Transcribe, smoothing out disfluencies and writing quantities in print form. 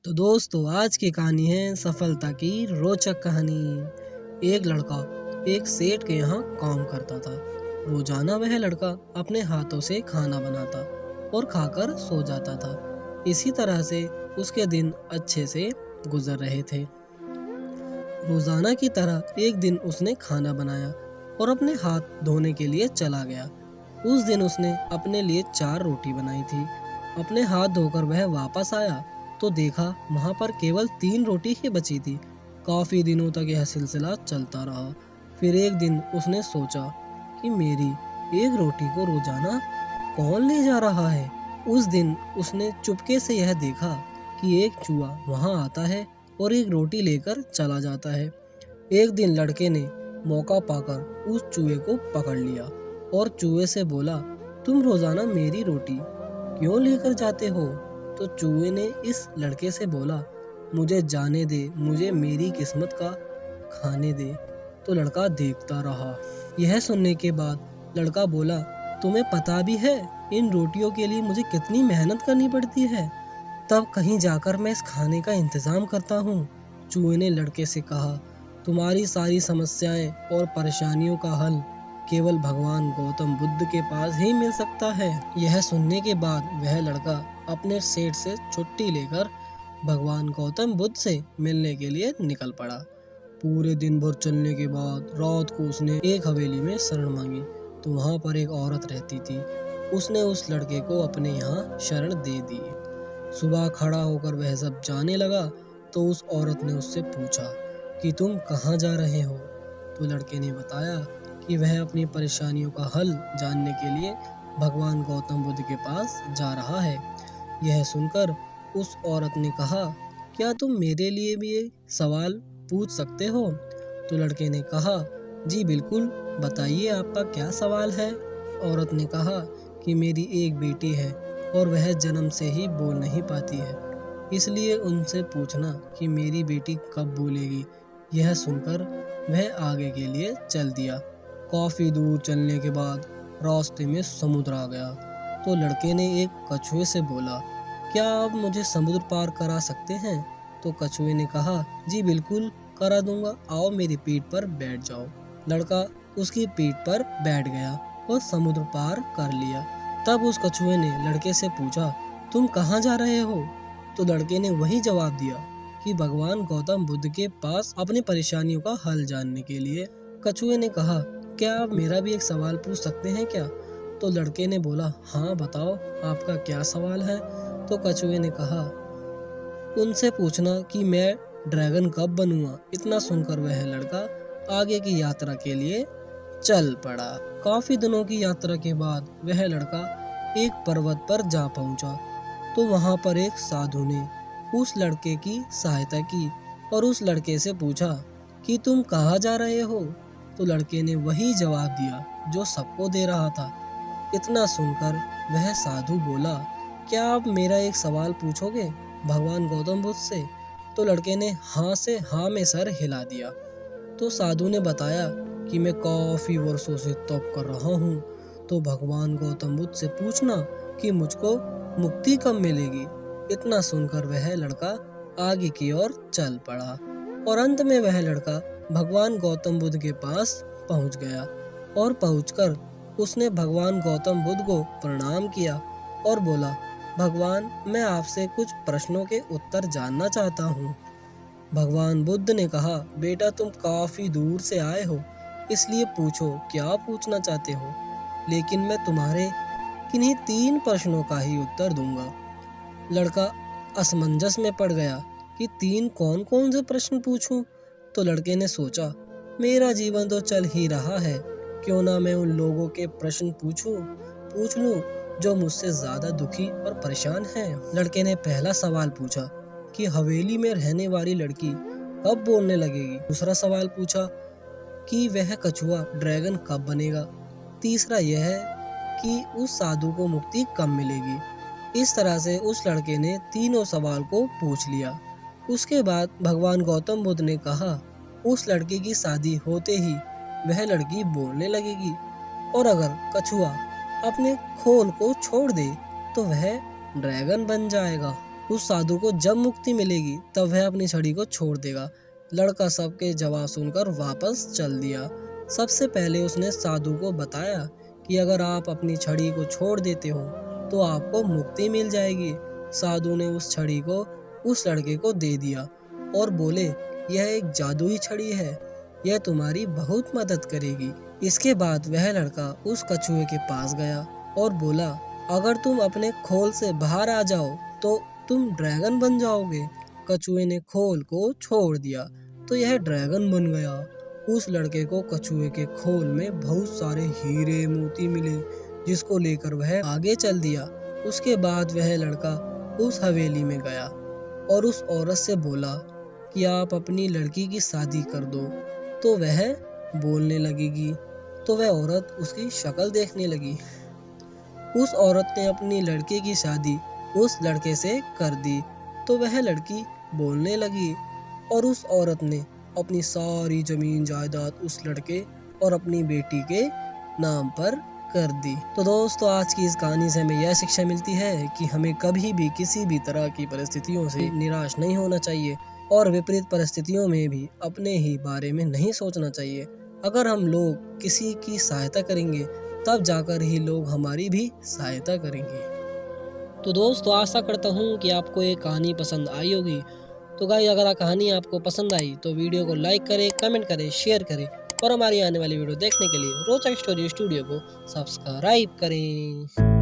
तो दोस्तों आज की कहानी है सफलता की रोचक कहानी। एक लड़का एक सेठ के यहाँ काम करता था। रोजाना वह लड़का अपने हाथों से खाना बनाता और खाकर सो जाता था। इसी तरह से उसके दिन अच्छे से गुजर रहे थे। रोजाना की तरह एक दिन उसने खाना बनाया और अपने हाथ धोने के लिए चला गया। उस दिन उसने अपने लिए 4 रोटी बनाई थी। अपने हाथ धोकर वह वापस आया तो देखा वहां पर केवल 3 रोटी ही बची थी। काफी दिनों तक यह सिलसिला चलता रहा। फिर एक दिन उसने सोचा कि मेरी एक रोटी को रोजाना कौन ले जा रहा है। उस दिन उसने चुपके से यह देखा कि एक चूहा वहां आता है और एक रोटी लेकर चला जाता है। एक दिन लड़के ने मौका पाकर उस चूहे को पकड़ लिया और चूहे से बोला, तुम रोजाना मेरी रोटी क्यों लेकर जाते हो? तो चूहे ने इस लड़के से बोला, मुझे जाने दे, मुझे मेरी किस्मत का खाने दे। तो लड़का देखता रहा। यह सुनने के बाद लड़का बोला, तुम्हें पता भी है इन रोटियों के लिए मुझे कितनी मेहनत करनी पड़ती है, तब कहीं जाकर मैं इस खाने का इंतजाम करता हूँ। चूहे ने लड़के से कहा, तुम्हारी सारी समस्याएं और परेशानियों का हल केवल भगवान गौतम बुद्ध के पास ही मिल सकता है। यह सुनने के बाद वह लड़का अपने सेठ से छुट्टी लेकर भगवान गौतम बुद्ध से मिलने के लिए निकल पड़ा। पूरे दिन भर चलने के बाद रात को उसने एक हवेली में शरण मांगी तो वहाँ पर एक औरत रहती थी। उसने उस लड़के को अपने यहाँ शरण दे दी। सुबह खड़ा होकर वह जब जाने लगा तो उस औरत ने उससे पूछा कि तुम कहाँ जा रहे हो? तो लड़के ने बताया कि वह अपनी परेशानियों का हल जानने के लिए भगवान गौतम बुद्ध के पास जा रहा है। यह सुनकर उस औरत ने कहा, क्या तुम मेरे लिए भी एक सवाल पूछ सकते हो? तो लड़के ने कहा, जी बिल्कुल, बताइए आपका क्या सवाल है? औरत ने कहा कि मेरी एक बेटी है और वह जन्म से ही बोल नहीं पाती है, इसलिए उनसे पूछना कि मेरी बेटी कब बोलेगी। यह सुनकर वह आगे के लिए चल दिया। काफी दूर चलने के बाद रास्ते में समुद्र आ गया तो लड़के ने एक कछुए से बोला, क्या आप मुझे समुद्र पार करा सकते हैं? तो कछुए ने कहा, जी बिल्कुल करा दूंगा, आओ मेरी पीठ पर बैठ जाओ। लड़का उसकी पीठ पर बैठ गया और समुद्र पार कर लिया। तब उस कछुए ने लड़के से पूछा, तुम कहाँ जा रहे हो? तो लड़के ने वही जवाब दिया कि भगवान गौतम बुद्ध के पास अपनी परेशानियों का हल जानने के लिए। कछुए ने कहा, क्या आप मेरा भी एक सवाल पूछ सकते हैं क्या? तो लड़के ने बोला, हाँ बताओ, आपका क्या सवाल है? तो कछुए ने कहा, उनसे पूछना कि मैं ड्रैगन कब बनूंगा। इतना सुनकर वह लड़का आगे की यात्रा के लिए चल पड़ा। काफी दिनों की यात्रा के बाद वह लड़का एक पर्वत पर जा पहुंचा तो वहां पर एक साधु ने उस लड़के की सहायता की और उस लड़के से पूछा कि तुम कहाँ जा रहे हो? तो लड़के ने वही जवाब दिया जो सबको दे रहा था। इतना सुनकर वह साधु बोला, क्या आप मेरा एक सवाल पूछोगे भगवान गौतम बुद्ध से? तो लड़के ने हाँ से हाँ में सर हिला दिया। तो साधु ने बताया कि मैं काफी वर्षों से तप कर रहा हूँ, तो भगवान गौतम बुद्ध से पूछना कि मुझको मुक्ति कब मिलेगी। इतना सुनकर वह लड़का आगे की ओर चल पड़ा और अंत में वह लड़का भगवान गौतम बुद्ध के पास पहुंच गया और पहुंचकर उसने भगवान गौतम बुद्ध को प्रणाम किया और बोला, भगवान मैं आपसे कुछ प्रश्नों के उत्तर जानना चाहता हूँ। भगवान बुद्ध ने कहा, बेटा तुम काफी दूर से आए हो, इसलिए पूछो क्या पूछना चाहते हो, लेकिन मैं तुम्हारे किन्हीं 3 प्रश्नों का ही उत्तर दूंगा। लड़का असमंजस में पड़ गया कि 3 कौन कौन से प्रश्न पूछूं। तो लड़के ने सोचा, मेरा जीवन तो चल ही रहा है, क्यों ना मैं उन लोगों के प्रश्न पूछ लूं जो मुझसे ज्यादा दुखी और परेशान हैं। लड़के ने पहला सवाल पूछा कि हवेली में रहने वाली लड़की कब बोलने लगेगी। दूसरा सवाल पूछा कि वह कछुआ ड्रैगन कब बनेगा। तीसरा यह है कि उस साधु को मुक्ति कब मिलेगी। इस तरह से उस लड़के ने तीनों सवाल को पूछ लिया। उसके बाद भगवान गौतम बुद्ध ने कहा, उस लड़के की शादी होते ही वह लड़की बोलने लगेगी और अगर कछुआ अपने खोल को छोड़ दे तो वह ड्रैगन बन जाएगा। उस साधु को जब मुक्ति मिलेगी तब वह अपनी छड़ी को छोड़ देगा। लड़का सबके जवाब सुनकर वापस चल दिया। सबसे पहले उसने साधु को बताया कि अगर आप अपनी छड़ी को छोड़ देते हो तो आपको मुक्ति मिल जाएगी। साधु ने उस छड़ी को उस लड़के को दे दिया और बोले, यह एक जादुई छड़ी है, यह तुम्हारी बहुत मदद करेगी। इसके बाद वह लड़का उस कछुए के पास गया और बोला, अगर तुम अपने खोल से बाहर आ जाओ तो तुम ड्रैगन बन जाओगे। कछुए ने खोल को छोड़ दिया तो यह ड्रैगन बन गया। उस लड़के को कछुए के खोल में बहुत सारे हीरे मोती मिले, जिसको लेकर वह आगे चल दिया। उसके बाद वह लड़का उस हवेली में गया और उस औरत से बोला कि आप अपनी लड़की की शादी कर दो तो वह बोलने लगेगी। तो वह औरत उसकी शक्ल देखने लगी। उस औरत ने अपनी लड़के की शादी उस लड़के से कर दी तो वह लड़की बोलने लगी और उस औरत ने अपनी सारी जमीन जायदाद उस लड़के और अपनी बेटी के नाम पर कर दी। तो दोस्तों, आज की इस कहानी से हमें यह शिक्षा मिलती है कि हमें कभी भी किसी भी तरह की परिस्थितियों से निराश नहीं होना चाहिए और विपरीत परिस्थितियों में भी अपने ही बारे में नहीं सोचना चाहिए। अगर हम लोग किसी की सहायता करेंगे तब जाकर ही लोग हमारी भी सहायता करेंगे। तो दोस्तों, आशा करता हूँ कि आपको ये कहानी पसंद आई होगी। तो गाइस, अगर कहानी आपको पसंद आई तो वीडियो को लाइक करें, कमेंट करें, शेयर करें और हमारी आने वाली वीडियो देखने के लिए रोचक स्टोरी स्टूडियो को सब्सक्राइब करें।